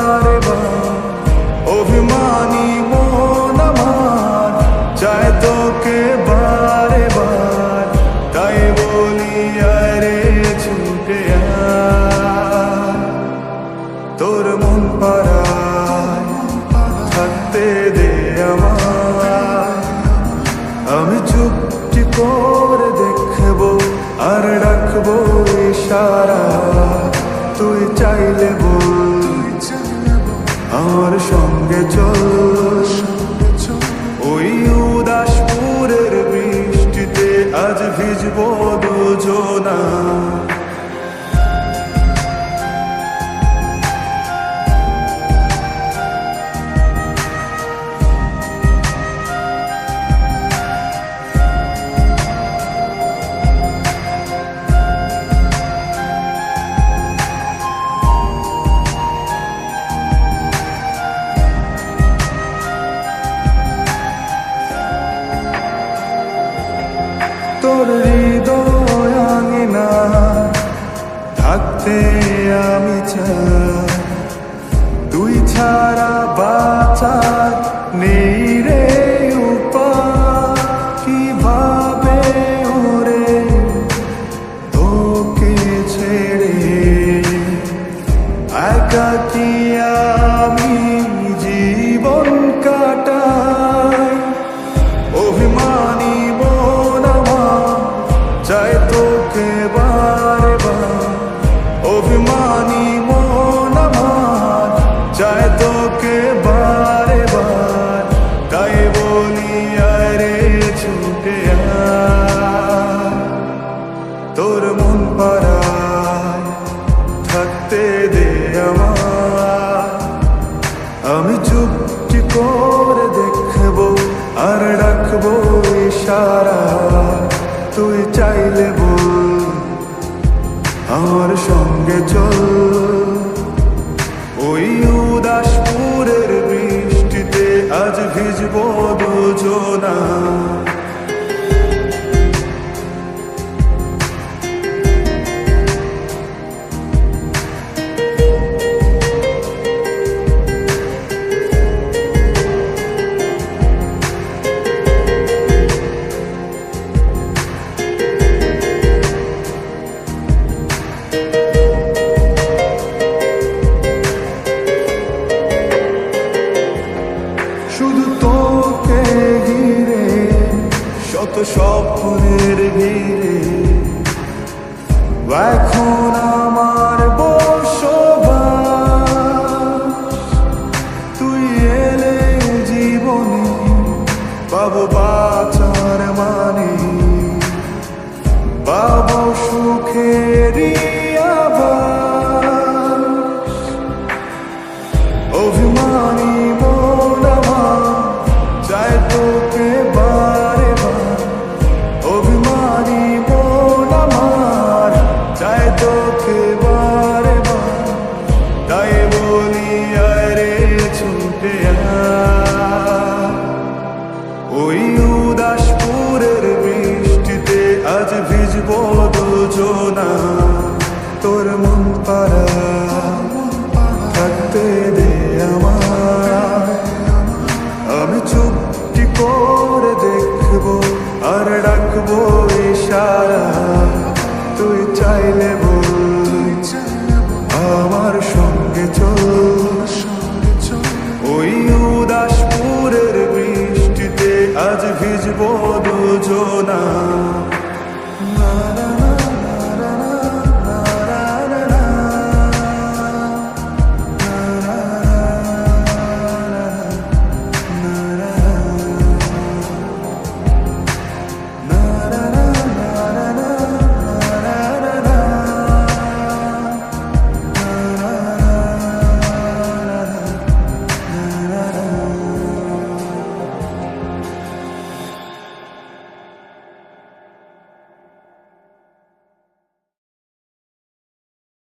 বারে বার। অভিমানী মন আমার চায় তোকে বারে বার, তাই বলি আরে ছুটে আয়। তোর মন পাড়ায় থাকতে দে আমায়, আমি চুপটি করে দেখবো আর ডাকবো ইশারা। তুই চাইলে বল আমার সঙ্গে চল, ওই উদাসপুরের বৃষ্টিতে আজ ভিজবো দুজনা। তোর হৃদয় আঙিনা থাকতে আমি চাই, তুই ছাড়া বাঁচার নেই রে উপায়। কিভাবে ওরে তোকে ছেড়ে একাকী আমি জীবন কাটাই। অভিমানী চাই তোকে বারে বার, অভিমানী মন আমার চাই তোকে বারে বার, তাই বলি আরে ছুটে আয়। তোর মন পাড়ায় থাকতে দে আমায়, আমি চুপটি করে দেখবো আর ডাকবো ইশারা। তুই চাইলে বল আমার সঙ্গে চল, ওই উদাসপুরের বৃষ্টিতে আজ ভিজবো দুজনা। শুধু তোকে ঘিরে শত স্বপ্নের ভিড়ে এখন আমার বসবাস। তুই এলে জীবনে পাবো বাঁচার মানে, পাবো সুখেরই আভাস। অভিমানী